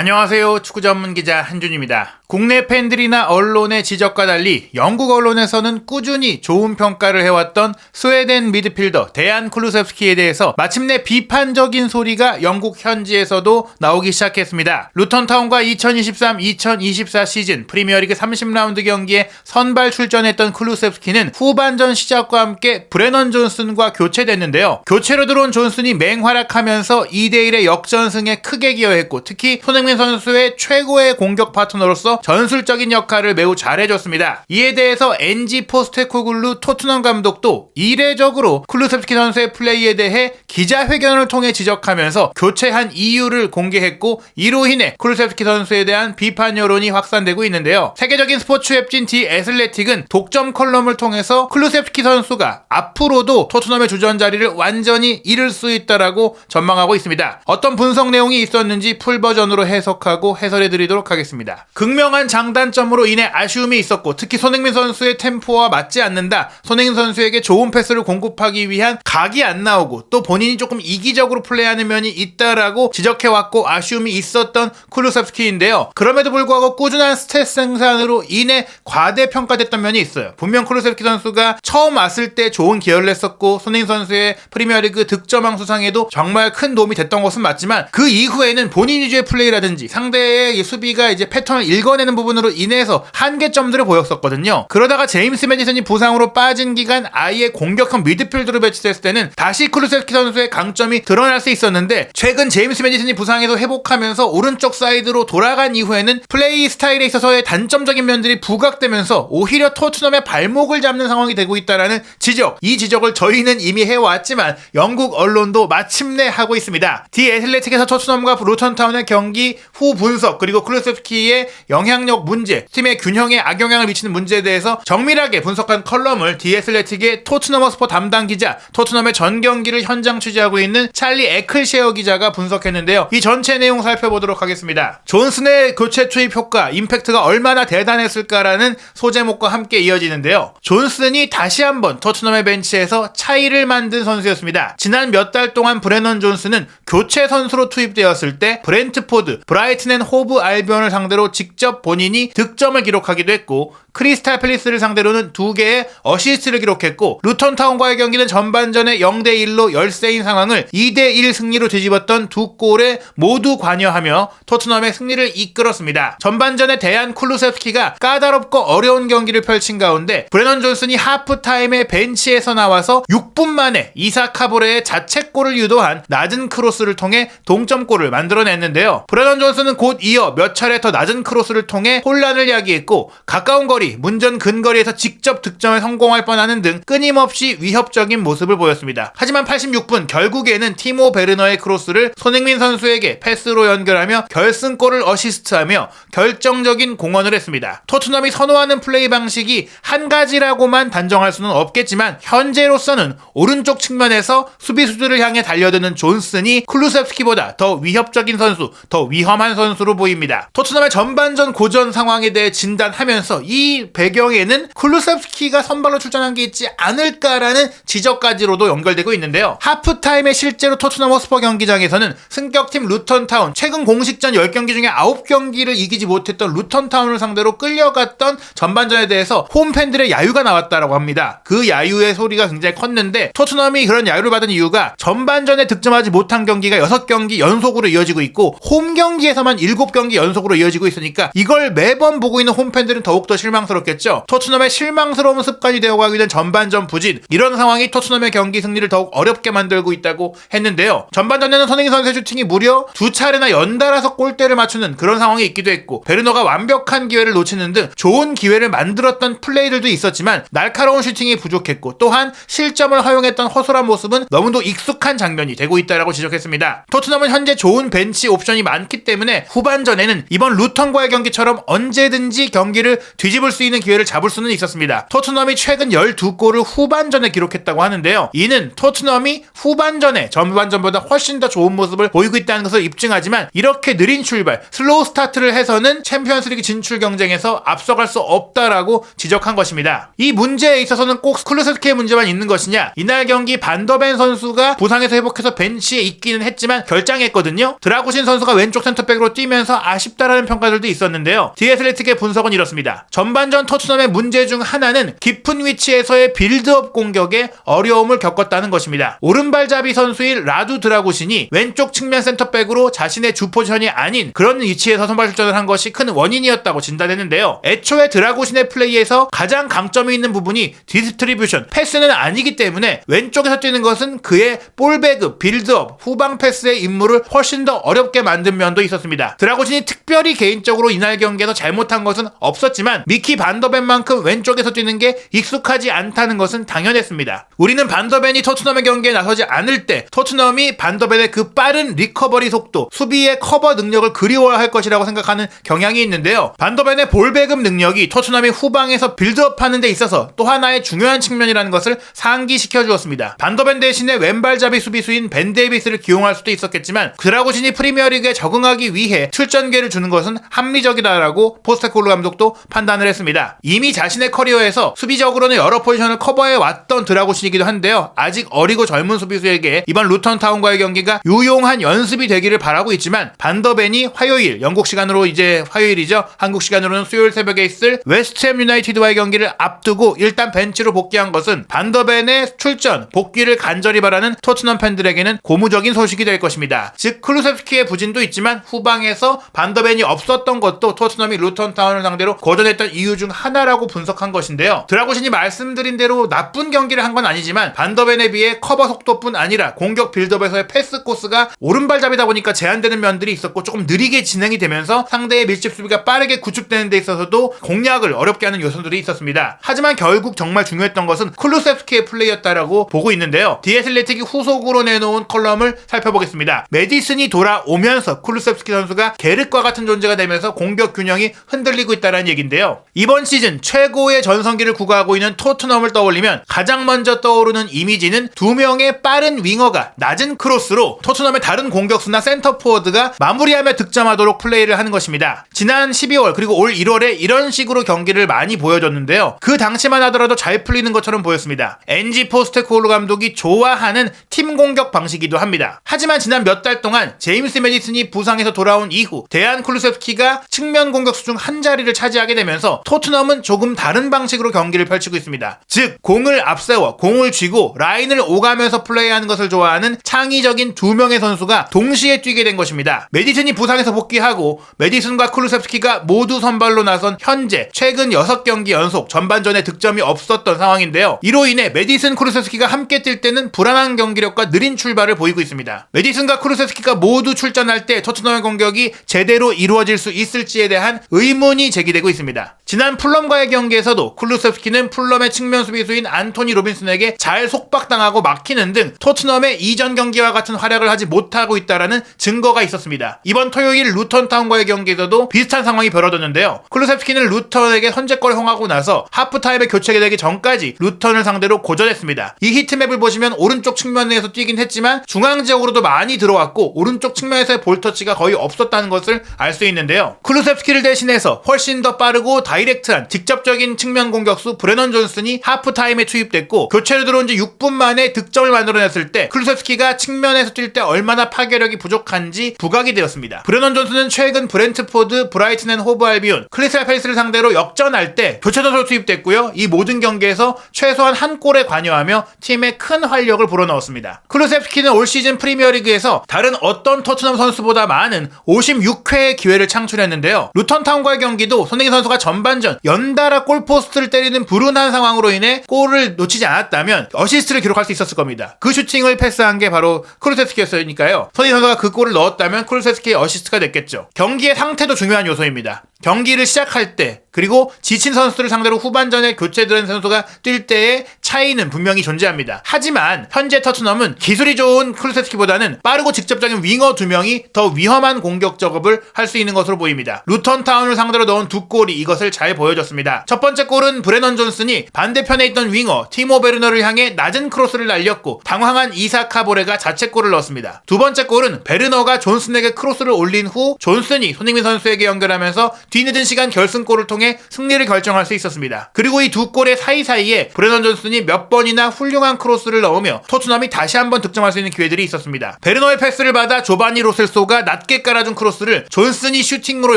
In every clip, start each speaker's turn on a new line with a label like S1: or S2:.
S1: 안녕하세요. 축구 전문 기자 한준입니다. 국내 팬들이나 언론의 지적과 달리 영국 언론에서는 꾸준히 좋은 평가를 해왔던 스웨덴 미드필더 데얀 쿨루셉스키에 대해서 마침내 비판적인 소리가 영국 현지에서도 나오기 시작했습니다. 루턴타운과 2023-2024 시즌 프리미어리그 30라운드 경기에 선발 출전했던 쿨루셉스키는 후반전 시작과 함께 브레넌 존슨과 교체됐는데요. 교체로 들어온 존슨이 맹활약하면서 2대1의 역전승에 크게 기여했고, 특히 손흥민 선수의 최고의 공격 파트너로서 전술적인 역할을 매우 잘해줬습니다. 이에 대해서 엔지 포스테코글루 토트넘 감독도 이례적으로 쿨루셉스키 선수의 플레이에 대해 기자회견을 통해 지적하면서 교체한 이유를 공개했고, 이로 인해 쿨루셉스키 선수에 대한 비판 여론이 확산되고 있는데요. 세계적인 스포츠 웹진 디 애슬레틱은 독점 컬럼을 통해서 쿨루셉스키 선수가 앞으로도 토트넘의 주전 자리를 완전히 잃을 수 있다라고 전망하고 있습니다. 어떤 분석 내용이 있었는지 풀버전으로 해석하고 해설해드리도록 하겠습니다. 극명한 장단점으로 인해 아쉬움이 있었고, 특히 손흥민 선수의 템포와 맞지 않는다, 손흥민 선수에게 좋은 패스를 공급하기 위한 각이 안 나오고, 또 본인이 조금 이기적으로 플레이하는 면이 있다라고 지적해왔고 아쉬움이 있었던 쿨루셉스키인데요. 그럼에도 불구하고 꾸준한 스탯 생산으로 인해 과대평가됐던 면이 있어요. 분명 쿨루셉스키 선수가 처음 왔을 때 좋은 기여를 했었고, 손흥민 선수의 프리미어리그 득점왕 수상에도 정말 큰 도움이 됐던 것은 맞지만, 그 이후에는 본인 위주의 플레이라든지 상대의 수비가 이제 패턴을 읽어내는 부분으로 인해서 한계점들을 보였었거든요. 그러다가 제임스 매디슨이 부상으로 빠진 기간 아예 공격형 미드필더로 배치됐을 때는 다시 쿨루셉스키 선수의 강점이 드러날 수 있었는데, 최근 제임스 매디슨이 부상에서 회복하면서 오른쪽 사이드로 돌아간 이후에는 플레이 스타일에 있어서의 단점적인 면들이 부각되면서 오히려 토트넘의 발목을 잡는 상황이 되고 있다라는 지적, 이 지적을 저희는 이미 해왔지만 영국 언론도 마침내 하고 있습니다. 디 애슬레틱에서 토트넘과 루턴타운의 경기 후 분석, 그리고 쿨루셉스키의 영향력 문제, 팀의 균형에 악영향을 미치는 문제에 대해서 정밀하게 분석한 컬럼을 디 애슬레틱의 토트넘 허스퍼 담당 기자, 토트넘의 전 경기를 현장 취재하고 있는 찰리 에클셰어 기자가 분석했는데요. 이 전체 내용 살펴보도록 하겠습니다. 존슨의 교체 투입 효과, 임팩트가 얼마나 대단했을까라는 소제목과 함께 이어지는데요. 존슨이 다시 한번 토트넘의 벤치에서 차이를 만든 선수였습니다. 지난 몇 달 동안 브레넌 존슨은 교체 선수로 투입되었을 때 브렌트포드, 브라이튼 앤 호브 알비온을 상대로 직접 본인이 득점을 기록하기도 했고, 크리스탈 팰리스를 상대로는 2개의 어시스트를 기록했고, 루턴타운과의 경기는 전반전에 0대1로 열세인 상황을 2대1 승리로 뒤집었던 2골에 모두 관여하며 토트넘의 승리를 이끌었습니다. 전반전에 데얀 쿨루셉스키가 까다롭고 어려운 경기를 펼친 가운데 브레넌 존슨이 하프타임에 벤치에서 나와서 6분 만에 이삭 카보레의 자책골을 유도한 낮은 크로스를 통해 동점골을 만들어냈는데요. 브레넌 존슨은 곧 이어 몇 차례 더 낮은 크로스를 통해 혼란을 야기했고, 가까운 거리, 문전 근거리에서 직접 득점에 성공할 뻔하는 등 끊임없이 위협적인 모습을 보였습니다. 하지만 86분 결국에는 티모 베르너의 크로스를 손흥민 선수에게 패스로 연결하며 결승골을 어시스트하며 결정적인 공헌을 했습니다. 토트넘이 선호하는 플레이 방식이 한 가지라고만 단정할 수는 없겠지만, 현재로서는 오른쪽 측면에서 수비수들을 향해 달려드는 존슨이 쿨루셉스키보다 더 위협적인 선수, 더 위험한 선수로 보입니다. 토트넘의 전반전 고전 상황에 대해 진단하면서 이 배경에는 쿨루셉스키가 선발로 출전한 게 있지 않을까라는 지적까지로도 연결되고 있는데요. 하프타임에 실제로 토트넘 허스퍼 경기장에서는 승격팀 루턴타운, 최근 공식전 10경기 중에 9경기를 이기지 못했던 루턴타운을 상대로 끌려갔던 전반전에 대해서 홈팬들의 야유가 나왔다라고 합니다. 그 야유의 소리가 굉장히 컸는데, 토트넘이 그런 야유를 받은 이유가 전반전에 득점하지 못한 경기가 6경기 연속으로 이어지고 있고, 홈 경기에서만 7경기 연속으로 이어지고 있으니까 이걸 매번 보고 있는 홈팬들은 더욱더 실망스럽겠죠. 토트넘의 실망스러운 습관이 되어가게 된 전반전 부진, 이런 상황이 토트넘의 경기 승리를 더욱 어렵게 만들고 있다고 했는데요. 전반전에는 손흥민 선수의 슈팅이 무려 2차례나 연달아서 골대를 맞추는 그런 상황이 있기도 했고, 베르너가 완벽한 기회를 놓치는 등 좋은 기회를 만들었던 플레이들도 있었지만 날카로운 슈팅이 부족했고, 또한 실점을 허용했던 허술한 모습은 너무도 익숙한 장면이 되고 있다라고 지적했습니다. 토트넘은 현재 좋은 벤치 옵션이 많기 때문에 후반전에는 이번 루턴과의 경기처럼 언제든지 경기를 뒤집을 뒤집을 수 있는 기회를 잡을 수는 있었습니다. 토트넘이 최근 12골을 후반전에 기록했다고 하는데요. 이는 토트넘이 후반전에 전반전보다 훨씬 더 좋은 모습을 보이고 있다는 것을 입증하지만 이렇게 느린 출발, 슬로우 스타트를 해서는 챔피언스리그 진출 경쟁에서 앞서갈 수 없다라고 지적한 것입니다. 이 문제에 있어서는 꼭 쿨루세스키의 문제만 있는 것이냐? 이날 경기 반더벤 선수가 부상에서 회복해서 벤치에 있기는 했지만 결장했거든요. 드라구신 선수가 왼쪽 센터백으로 뛰면서 아쉽다라는 평가들도 있었는데요. 디애슬레틱의 분석은 이렇습니다. 전반전 토트넘의 문제 중 하나는 깊은 위치에서의 빌드업 공격에 어려움을 겪었다는 것입니다. 오른발잡이 선수인 라두 드라구신이 왼쪽 측면 센터백으로 자신의 주 포지션이 아닌 그런 위치에서 선발 출전을 한 것이 큰 원인이었다고 진단했는데요. 애초에 드라구신의 플레이에서 가장 강점이 있는 부분이 디스트리뷰션, 패스는 아니기 때문에 왼쪽에서 뛰는 것은 그의 볼배급, 빌드업, 후방 패스의 임무를 훨씬 더 어렵게 만든 면도 있었습니다. 드라구신이 특별히 개인적으로 이날 경기에서 잘못한 것은 없었지만 미키 반더벤만큼 왼쪽에서 뛰는 게 익숙하지 않다는 것은 당연했습니다. 우리는 반더벤이 토트넘의 경기에 나서지 않을 때 토트넘이 반더벤의 그 빠른 리커버리 속도, 수비의 커버 능력을 그리워할 것이라고 생각하는 경향이 있는데요. 반더벤의 볼배급 능력이 토트넘이 후방에서 빌드업하는 데 있어서 또 하나의 중요한 측면이라는 것을 상기시켜 주었습니다. 반더벤 대신에 왼발잡이 수비수인 벤 데이비스를 기용할 수도 있었겠지만 드라구신이 프리미어리그에 적응하기 위해 출전 기회를 주는 것은 합리적이다라고 포스테코글루 감독도 판단을 했습니다. 이미 자신의 커리어에서 수비적으로는 여러 포지션을 커버해 왔던 드라구신이기도 한데요. 아직 어리고 젊은 수비수에게 이번 루턴 타운과의 경기가 유용한 연습이 되기를 바라고 있지만 반더벤이 화요일, 영국 시간으로 이제 화요일이죠. 한국 시간으로는 수요일 새벽에 있을 웨스트햄 유나이티드와의 경기를 앞두고 일단 벤치로 복귀한 것은 반더벤의 출전, 복귀를 간절히 바라는 토트넘 팬들에게는 고무적인 소식이 될 것입니다. 즉 클루셉스키의 부진도 있지만 후방에서 반더벤이 없었던 것도 토트넘이 루턴 타운을 상대로 고전했던 이유 중 하나라고 분석한 것인데요. 드라구신이 말씀드린 대로 나쁜 경기를 한 건 아니지만 반더벤에 비해 커버 속도뿐 아니라 공격 빌드업에서의 패스 코스가 오른발잡이다 보니까 제한되는 면들이 있었고 조금 느리게 진행이 되면서 상대의 밀집 수비가 빠르게 구축되는 데 있어서도 공략을 어렵게 하는 요소들이 있었습니다. 하지만 결국 정말 중요했던 것은 클루셉스키의 플레이였다라고 보고 있는데요. 디애슬레틱이 후속으로 내놓은 컬럼을 살펴보겠습니다. 메디슨이 돌아오면서 클루셉스키 선수가 게르과 같은 존재가 되면서 공격 균형이 흔들리고 있다는 얘기인데요. 이번 시즌 최고의 전성기를 구가하고 있는 토트넘을 떠올리면 가장 먼저 떠오르는 이미지는 두 명의 빠른 윙어가 낮은 크로스로 토트넘의 다른 공격수나 센터포워드가 마무리하며 득점하도록 플레이를 하는 것입니다. 지난 12월 그리고 올 1월에 이런 식으로 경기를 많이 보여줬는데요. 그 당시만 하더라도 잘 풀리는 것처럼 보였습니다. 엔지 포스테코글루 감독이 좋아하는 팀 공격 방식이기도 합니다. 하지만 지난 몇 달 동안 제임스 메디슨이 부상에서 돌아온 이후 데안 쿨루셉스키가 측면 공격수 중 한 자리를 차지하게 되면서 토트넘은 조금 다른 방식으로 경기를 펼치고 있습니다. 즉 공을 앞세워 공을 쥐고 라인을 오가면서 플레이하는 것을 좋아하는 창의적인 두 명의 선수가 동시에 뛰게 된 것입니다. 메디슨이 부상에서 복귀하고 메디슨과 쿨루셉스키가 모두 선발로 나선 현재 최근 6경기 연속 전반전에 득점이 없었던 상황인데요. 이로 인해 메디슨, 쿨루셉스키가 함께 뛸 때는 불안한 경기력과 느린 출발을 보이고 있습니다. 메디슨과 쿨루셉스키가 모두 출전할 때 토트넘의 공격이 제대로 이루어질 수 있을지에 대한 의문이 제기되고 있습니다. 지난 풀럼과의 경기에서도 쿨루셉스키는 풀럼의 측면 수비수인 안토니 로빈슨에게 잘 속박당하고 막히는 등 토트넘의 이전 경기와 같은 활약을 하지 못하고 있다는 증거가 있었습니다. 이번 토요일 루턴 타운과의 경기에서도 비슷한 상황이 벌어졌는데요. 쿨루셉스키는 루턴에게 선제골을 허용하고 나서 하프타임에 교체가 되기 전까지 루턴을 상대로 고전했습니다. 이 히트맵을 보시면 오른쪽 측면에서 뛰긴 했지만 중앙 지역으로도 많이 들어왔고 오른쪽 측면에서의 볼터치가 거의 없었다는 것을 알 수 있는데요. 쿨루셉스키를 대신해서 훨씬 더 빠르고 다이렉트한 직접적인 측면 공격수 브레넌 존슨이 하프타임에 투입됐고 교체로 들어온 지 6분 만에 득점을 만들어냈을 때 쿨루셉스키가 측면에서 뛸 때 얼마나 파괴력이 부족한지 부각이 되었습니다. 브레넌 존슨은 최근 브렌트포드, 브라이튼 앤 호브 알비온, 크리스탈 팰리스를 상대로 역전할 때 교체 선수로 투입됐고요. 이 모든 경기에서 최소한 한 골에 관여하며 팀에 큰 활력을 불어넣었습니다. 쿨루셉스키는 올 시즌 프리미어리그에서 다른 어떤 토트넘 선수보다 많은 56회의 기회를 창출했는데요. 루턴 타운과의 경기도 손흥민 선수가 전반전 연달아 골포스트를 때리는 불운한 상황으로 인해 골을 놓치지 않았다면 어시스트를 기록할 수 있었을 겁니다. 그 슈팅을 패스한 게 바로 쿨루셉스키였으니까요. 손흥민 선수가 그 골을 넣었다면 쿨루셉스키의 어시스트가 됐겠죠. 경기의 상태도 중요한 요소입니다. 경기를 시작할 때 그리고 지친 선수들을 상대로 후반전에 교체된 선수가 뛸 때의 차이는 분명히 존재합니다. 하지만 현재 토트넘은 기술이 좋은 쿠루세스키보다는 빠르고 직접적인 윙어 2명이 더 위험한 공격 작업을 할 수 있는 것으로 보입니다. 루턴 타운을 상대로 넣은 2골이 이것을 잘 보여줬습니다. 첫 번째 골은 브레넌 존슨이 반대편에 있던 윙어 티모 베르너를 향해 낮은 크로스를 날렸고 당황한 이사 카보레가 자책골을 넣었습니다. 두 번째 골은 베르너가 존슨에게 크로스를 올린 후 존슨이 손흥민 선수에게 연결하면서 뒤늦은 시간 결승골을 통해 승리를 결정할 수 있었습니다. 그리고 이 두 골의 사이사이에 브레넌 존슨이 몇 번이나 훌륭한 크로스를 넣으며 토트넘이 다시 한번 득점할 수 있는 기회들이 있었습니다. 베르너의 패스를 받아 조바니 로셀소가 낮게 깔아준 크로스를 존슨이 슈팅으로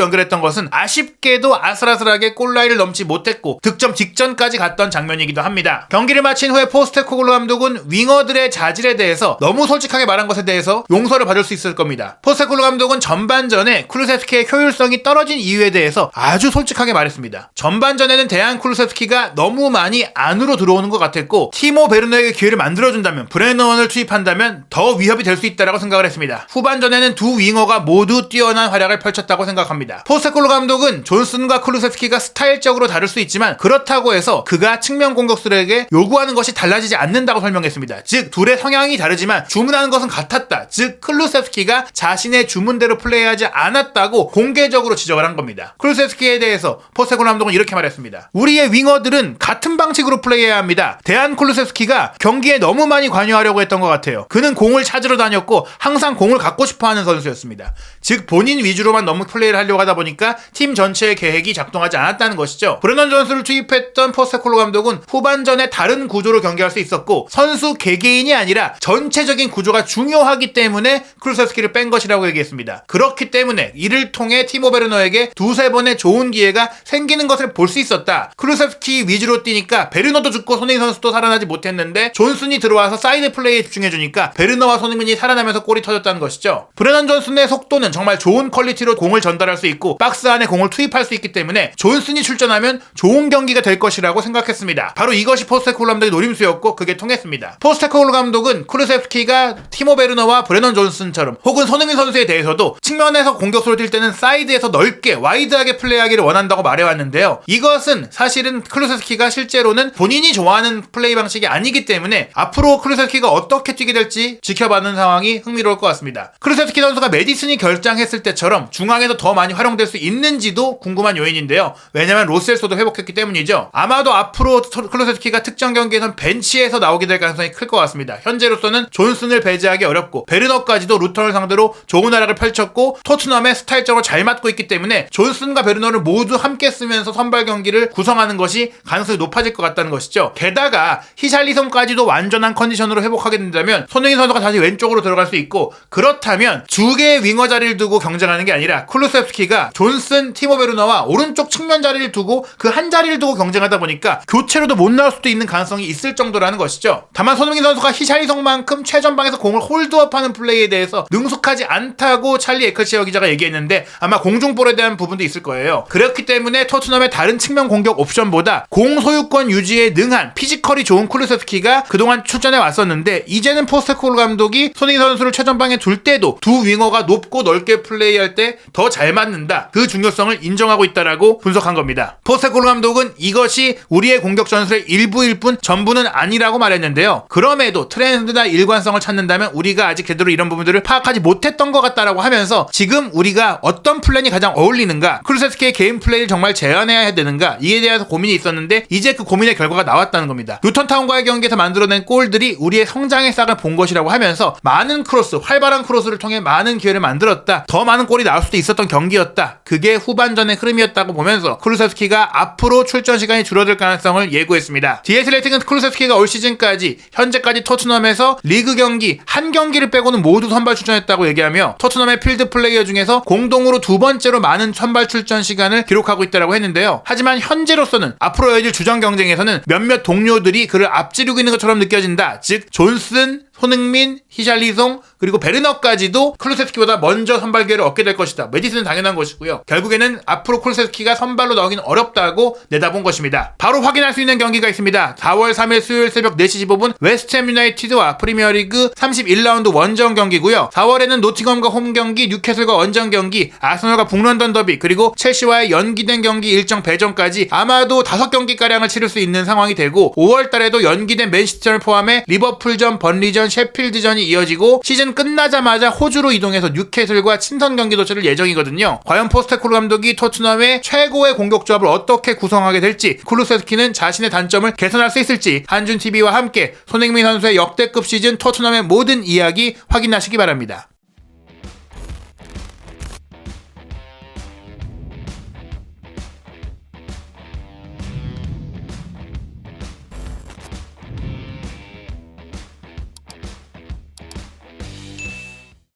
S1: 연결했던 것은 아쉽게도 아슬아슬하게 골라인을 넘지 못했고 득점 직전까지 갔던 장면이기도 합니다. 경기를 마친 후에 포스테코글루 감독은 윙어들의 자질에 대해서 너무 솔직하게 말한 것에 대해서 용서를 받을 수 있을 겁니다. 포스테코글루 감독은 전반전에 쿠루세스키의 효율성이 떨어진 이유에 대해서 아주 솔직하게 말했습니다. 전반전에는 대한 쿠루세스키가 너무 많이 안으로 들어오는 것 같았고 티모 베르너에게 기회를 만들어준다면 브레넌을 투입한다면 더 위협이 될 수 있다고 생각을 했습니다. 후반전에는 두 윙어가 모두 뛰어난 활약을 펼쳤다고 생각합니다. 포스테코글루 감독은 존슨과 쿠루세스키가 스타일적으로 다를 수 있지만 그렇다고 해서 그가 측면 공격수들에게 요구하는 것이 달라지지 않는다고 설명했습니다. 즉 둘의 성향이 다르지만 주문하는 것은 같았다. 즉 쿠루세스키가 자신의 주문대로 플레이하지 않았다고 공개적으로 지적을 한 겁니다. 쿠루세스키에 대해서 포스테코글루 감독은 이렇게 말했습니다. 우리의 윙어들은 같은 방식으로 플레이해야 합니다. 대한 쿠루세스키가 경기에 너무 많이 관여하려고 했던 것 같아요. 그는 공을 찾으러 다녔고 항상 공을 갖고 싶어하는 선수였습니다. 즉 본인 위주로만 너무 플레이를 하려고 하다 보니까 팀 전체의 계획이 작동하지 않았다는 것이죠. 브레넌 존슨을 투입했던 포스테코글루 감독은 후반전에 다른 구조로 경기할 수 있었고 선수 개개인이 아니라 전체적인 구조가 중요하기 때문에 쿠루세스키를 뺀 것이라고 얘기했습니다. 그렇기 때문에 이를 통해 티모 베르너에게 두세 번의 좋은 기회가 생기는 것을 볼 수 있었다. 쿠루세스키 위주로 뛰니까 베르너도 죽고 손흥민 선수도 살아나지 못했는데 존슨이 들어와서 사이드 플레이에 집중해주니까 베르너와 손흥민이 살아나면서 골이 터졌다는 것이죠. 브레넌 존슨의 속도는 정말 좋은 퀄리티로 공을 전달할 수 있고 박스 안에 공을 투입할 수 있기 때문에 존슨이 출전하면 좋은 경기가 될 것이라고 생각했습니다. 바로 이것이 포스테코글루 감독의 노림수였고 그게 통했습니다. 포스테코글루 감독은 쿠루세스키가 티모 베르너와 브레넌 존슨처럼 혹은 손흥민 선수에 대해서도 측면에서 공격수로 뛸 때는 사이드에서 넓게 와이드하게 플레이하기를 원한다고 말해왔는데요. 이것은 사실은 쿠루세스키가 실제로는 본인이 좋아하는 플레이 방식이 아니기 때문에 앞으로 쿠루세스키가 어떻게 뛰게 될지 지켜봐는 상황이 흥미로울 것 같습니다. 쿠루세스키 선수가 메디슨이 결장했을 때처럼 중앙에서 더 많이 활용될 수 있는지도 궁금한 요인인데요. 왜냐면 로셀소도 회복했기 때문이죠. 아마도 앞으로 쿠루세스키가 특정 경기에선 벤치에서 나오게 될 가능성이 클 것 같습니다. 현재로서는 존슨을 배제하기 어렵고 베르너까지도 루턴을 상대로 좋은 활약을 펼쳤고 토트넘의 스타일적으로 잘 맞고 있기 때문에 존슨과 베르너를 모두 함께 쓰면서 선발 경기를 구성하는 것이 가능성이 높아질 것 같다는 것이죠. 게다가 히샬리송까지도 완전한 컨디션으로 회복하게 된다면 손흥민 선수가 다시 왼쪽으로 들어갈 수 있고 그렇다면 두 개의 윙어 자리를 두고 경쟁하는 게 아니라 쿠루세스키가 존슨, 티모 베르너와 오른쪽 측면 자리를 두고 그 한 자리를 두고 경쟁하다 보니까 교체로도 못 나올 수도 있는 가능성이 있을 정도라는 것이죠. 다만 손흥민 선수가 히샬리송만큼 최전방에서 공을 홀드업하는 플레이에 대해서 능숙하지 않다고 찰리 에클시어 기자가 얘기했는데 아마 공중볼에 대한 부분도 있을 거예요. 그렇기 때문에 토트넘의 다른 측면 공격 옵션보다 공 소유권 유지에 능한 피지컬이 좋은 쿠루세스키가 그동안 출전해 왔었는데 이제는 포스테코글루 감독이 손흥민 선수를 최전방에 둘 때도 두 윙어가 높고 넓게 플레이할 때 더 잘 맞는다. 그 중요성을 인정하고 있다라고 분석한 겁니다. 포스테코글루 감독은 이것이 우리의 공격 전술의 일부일 뿐 전부는 아니라고 말했는데요. 그럼에도 트렌드나 일관성을 찾는다면 우리가 아직 제대로 이런 부분들을 파악하지 못했던 것 같다라고 하면서 지금 우리가 어떤 플랜이 가장 어울리는가, 쿠루세스키의 개인 플레이를 정말 재현해야 되는가, 이에 대해서 고민이 있었는데 이제 그 고민의 결과가 나왔다는 겁니다. 루턴타운과의 경기에서 만들어낸 골들이 우리의 성장의 싹을 본 것이라고 하면서 많은 크로스, 활발한 크로스를 통해 많은 기회를 만들었다. 더 많은 골이 나올 수도 있었던 경기였다. 그게 후반전의 흐름이었다고 보면서 쿠루세스키가 앞으로 출전 시간이 줄어들 가능성을 예고했습니다. DS 레이팅은 쿠루세스키가 올 시즌까지 현재까지 토트넘에서 리그 경기 한 경기를 빼고는 모두 선발 출전했다고 얘기하며 토트넘의 필드 플레이어 중에서 공동으로 두 번째로 많은 선발 출전 시간을 기록하고 있다고 했는데요. 하지만 현재로서는 앞으로 이어질 주전 경쟁에서는 몇몇 동료들이 그를 앞지르고 있는 것처럼 느껴진다. 즉 존슨, 손흥민, 히샬리송, 그리고 베르너까지도 클루세스키보다 먼저 선발 기회를 얻게 될 것이다. 메디슨은 당연한 것이고요. 결국에는 앞으로 클루세스키가 선발로 나오긴 어렵다고 내다본 것입니다. 바로 확인할 수 있는 경기가 있습니다. 4월 3일 수요일 새벽 4시 15분 웨스트햄 유나이티드와 프리미어리그 31라운드 원정 경기고요. 4월에는 노팅엄과 홈 경기, 뉴캐슬과 원정 경기, 아스널과 북런던 더비, 그리고 첼시와의 연기된 경기 일정 배정까지 아마도 5경기가량을 치를 수 있는 상황이 되고, 5월달에도 연기된 맨시티전을 포함해 리버풀전, 번리전, 셰필드전이 이어지고 시즌 끝나자마자 호주로 이동해서 뉴캐슬과 친선 경기도 치를 예정이거든요. 과연 포스테코글루 감독이 토트넘의 최고의 공격 조합을 어떻게 구성하게 될지, 쿠루세스키는 자신의 단점을 개선할 수 있을지, 한준TV와 함께 손흥민 선수의 역대급 시즌 토트넘의 모든 이야기 확인하시기 바랍니다.